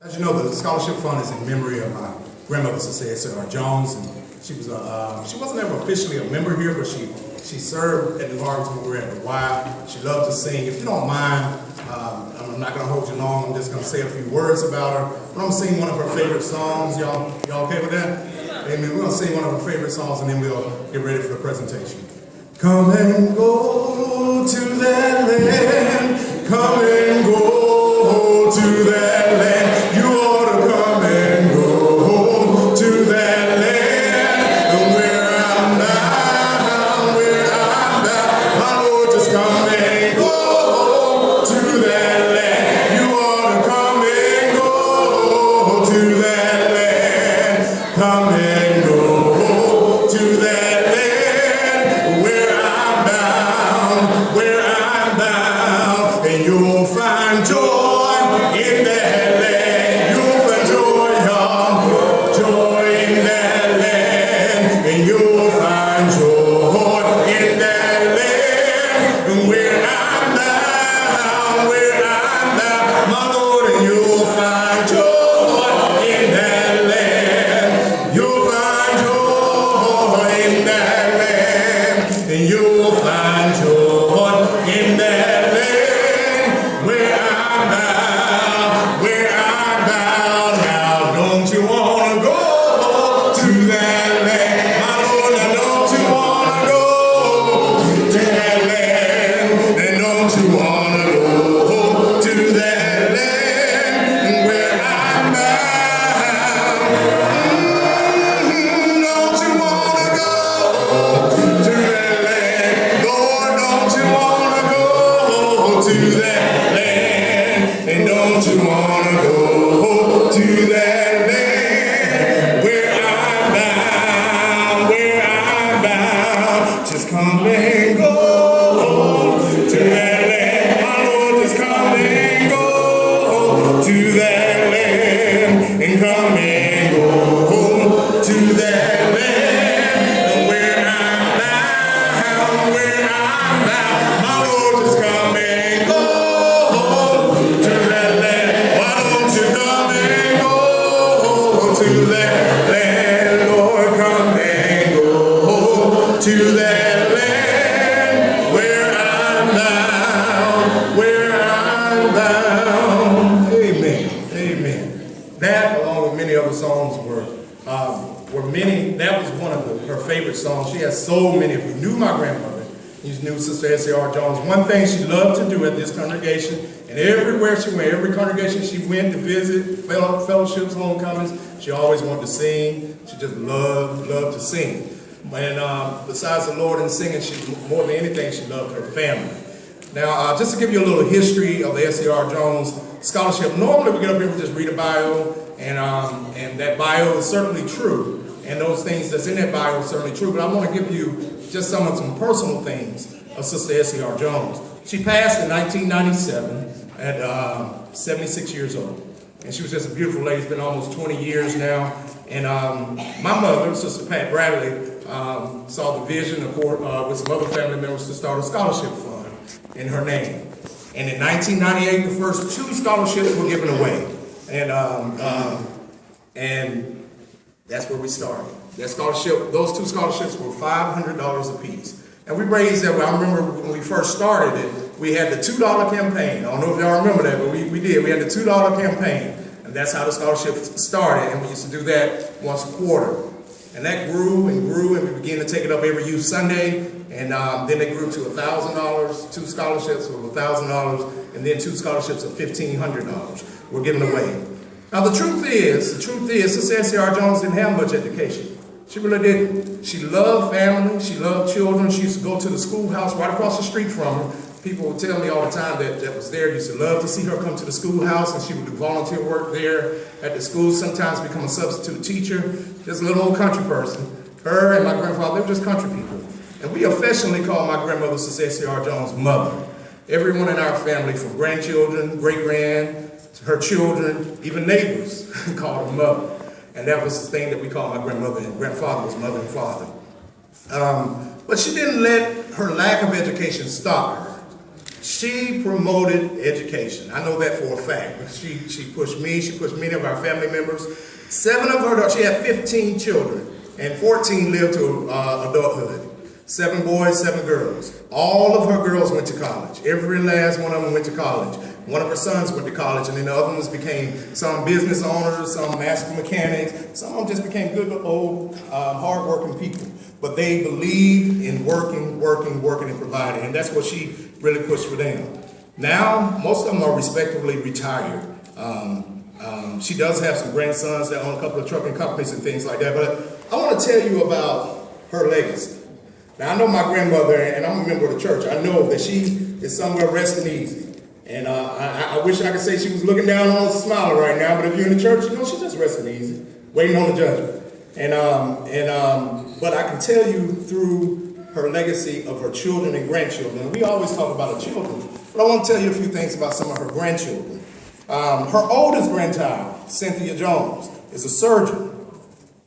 As you know, the scholarship fund is in memory of my grandmother, Sister Essie R Jones, and she wasn't ever officially a member here, but she served at the Harvest when we were at the Y. She loved to sing. If you don't mind, I'm not going to hold you long. I'm just going to say a few words about her. But I'm going to sing one of her favorite songs. Y'all okay with that? Amen. We're going to sing one of her favorite songs, and then we'll get ready for the presentation. Come and go to that land. Come and go to that land. You ought to come and go to that land. Where I'm bound, my Lord, just come and go to that land. You ought to come and go to that land. Come and go to that land. Where I'm bound, and you'll find joy in that land. You'll find joy in that land, and you'll find joy in that land. Where I'm bound, my Lord, and you'll find joy in that land. You'll find joy in that land, and you'll find joy in that land. Where I'm bound, now don't you wanna go to that land? My Lord, now don't you wanna go to that land? And don't you wanna go to that land? Where I'm bound, don't you wanna go to that land? Lord, don't you wanna go to that land? And don't you wanna go to that land? Where I'm bound, just come and go to that land. My Lord, just come and go to that land, and come and go to that land. Where I'm bound, my Lord, just come and go to that land. Why don't you come and go to that land, Lord? Come and go to that land. Where I'm bound. Amen. Amen. That, along with many other songs, were many. That was one of her favorite songs. She has so many. If you knew my grandmother, you knew Sister Essie R Jones. One thing she loved to do at this congregation, and everywhere she went, every congregation she went to visit, fellowships, homecomings, she always wanted to sing. She just loved to sing. And besides the Lord and singing, more than anything, she loved her family. Now, just to give you a little history of the Essie R Jones Scholarship, normally we get up here and just read a bio, and that bio is certainly true. And those things that's in that bio are certainly true, but I want to give you just some personal things of Sister Essie R Jones. She passed in 1997 at 76 years old. And she was just a beautiful lady. It's been almost 20 years now. And my mother, Sister Pat Bradley, saw the vision of with some other family members to start a scholarship fund in her name. And in 1998, the first 2 scholarships were given away. And that's where we started. Those 2 scholarships were $500 apiece. And we raised that. I remember when we first started it, we had the $2 campaign. I don't know if y'all remember that, but we did. We had the $2 campaign. And that's how the scholarship started. And we used to do that once a quarter. And that grew, and we began to take it up every youth Sunday. And then it grew to $1,000, 2 scholarships of $1,000, and then 2 scholarships of $1,500 were given away. Now the truth is, Sister Essie R Jones didn't have much education. She really didn't. She loved family, she loved children. She used to go to the schoolhouse right across the street from her. People would tell me all the time that was there, used to love to see her come to the schoolhouse, and she would do volunteer work there at the school, sometimes become a substitute teacher, just a little old country person. Her and my grandfather, they were just country people. And we affectionately call my grandmother, Sister Essie R Jones, Mother. Everyone in our family, from grandchildren, great-grand, to her children, even neighbors, called her Mother. And that was the thing that we called my grandmother, and grandfather was mother and father. But she didn't let her lack of education stop her. She promoted education. I know that for a fact. She pushed me, she pushed many of our family members. She had 15 children, and 14 lived to adulthood. 7 boys, 7 girls. All of her girls went to college. Every last one of them went to college. One of her sons went to college, and then the other ones became some business owners, some master mechanics. Some of them just became good, old, hard-working people. But they believed in working, and providing, and that's what she really pushed for them. Now, most of them are respectively retired. She does have some grandsons that own a couple of trucking companies and things like that, but I want to tell you about her legacy. Now, I know my grandmother, and I'm a member of the church. I know that she is somewhere resting easy. And I wish I could say she was looking down on us smiling right now, but if you're in the church, you know she's just resting easy, waiting on the judgment. But I can tell you through her legacy of her children and grandchildren. We always talk about her children, but I want to tell you a few things about some of her grandchildren. Her oldest grandchild, Cynthia Jones, is a surgeon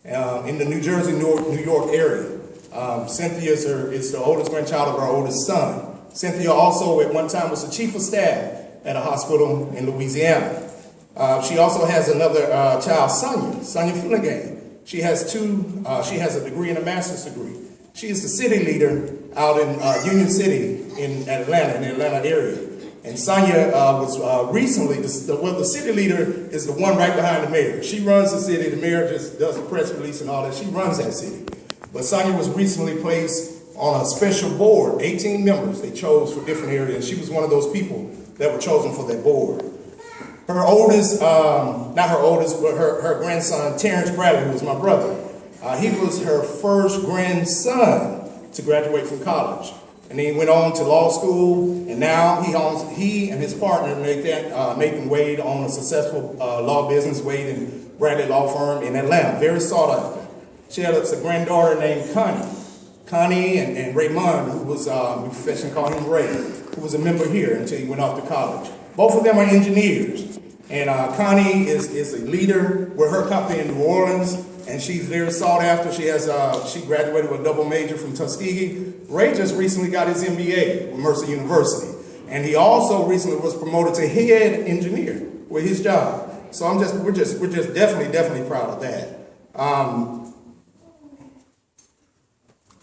in the New Jersey, New York area. Cynthia is the oldest grandchild of our oldest son. Cynthia also at one time was the chief of staff at a hospital in Louisiana. She also has another child, Sonia Finnegan. She has a degree and a master's degree. She is the city leader out in Union City in the Atlanta area. And Sonia was recently, the city leader is the one right behind the mayor. She runs the city, the mayor just does a press release and all that. She runs that city. But Sonia was recently placed on a special board, 18 members they chose for different areas. She was one of those people that were chosen for that board. Her oldest, not her oldest, but her grandson, Terrence Bradley, who was my brother, he was her first grandson to graduate from college. And then he went on to law school, and now he and his partner, Nathan Wade, own a successful law business, Wade and Bradley Law Firm in Atlanta, very sought after. She had a granddaughter named Connie and Raymond, who was, we professionally call him Ray, who was a member here until he went off to college. Both of them are engineers. And Connie is a leader with her company in New Orleans, and she's very sought after. She graduated with a double major from Tuskegee. Ray just recently got his MBA with Mercer University. And he also recently was promoted to head engineer with his job. So we're just definitely proud of that.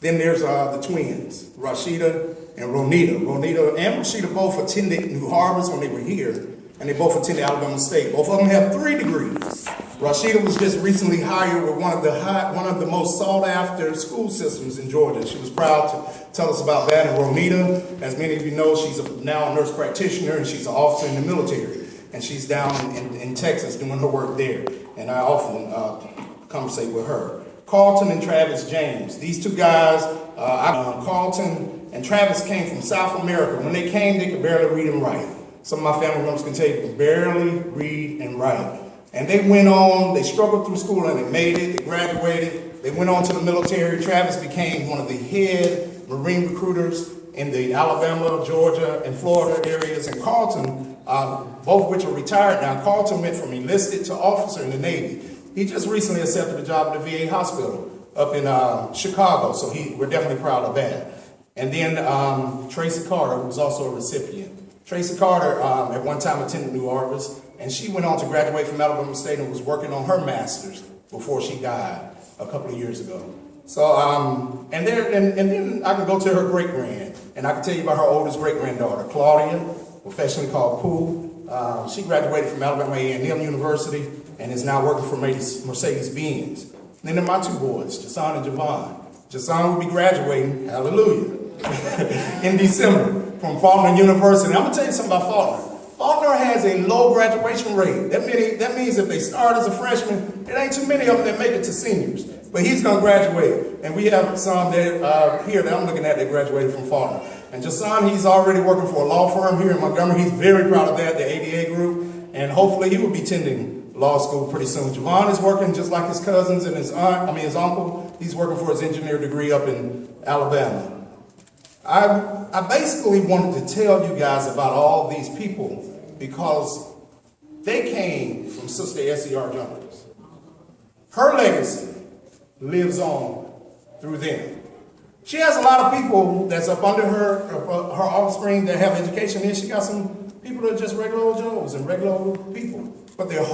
Then there's the twins, Rashida and Ronita. Ronita and Rashida both attended New Harvest when they were here, and they both attended Alabama State. Both of them have 3 degrees. Rashida was just recently hired with one of the most sought after school systems in Georgia. She was proud to tell us about that. And Ronita, as many of you know, she's now a nurse practitioner, and she's an officer in the military. And she's down in Texas doing her work there. And I often conversate with her. Carlton and Travis James. These 2 guys, Carlton and Travis came from South America. When they came, they could barely read and write. Some of my family members can tell you, they could barely read and write. And they went on, they struggled through school and they made it, they graduated. They went on to the military. Travis became one of the head Marine recruiters in the Alabama, Georgia, and Florida areas. And Carlton, both of which are retired now. Carlton went from enlisted to officer in the Navy. He just recently accepted a job at the VA hospital up in Chicago, so we're definitely proud of that. And then Tracy Carter, who's also a recipient. Tracy Carter at one time attended New Harvest, and she went on to graduate from Alabama State and was working on her master's before she died a couple of years ago. So, and then I can go to her great-grand, and I can tell you about her oldest great-granddaughter, Claudia, affectionately called Pooh. She graduated from Alabama A&M University and is now working for Mercedes-Benz. Then there are my 2 boys, Jason and Javon. Jason will be graduating, hallelujah, in December from Faulkner University. I'm gonna tell you something about Faulkner. Faulkner has a low graduation rate. That means if they start as a freshman, it ain't too many of them that make it to seniors. But he's gonna graduate. And we have some that here that I'm looking at that graduated from Faulkner. And Jason, he's already working for a law firm here in Montgomery. He's very proud of that, the ADA group. And hopefully he will be attending law school pretty soon. Javon is working just like his cousins and his uncle. He's working for his engineer degree up in Alabama. I basically wanted to tell you guys about all these people because they came from Sister Essie R Jones. Her legacy lives on through them. She has a lot of people that's up under her offspring that have education. Then she got some people that are just regular old Joes and regular old people, but they're hard.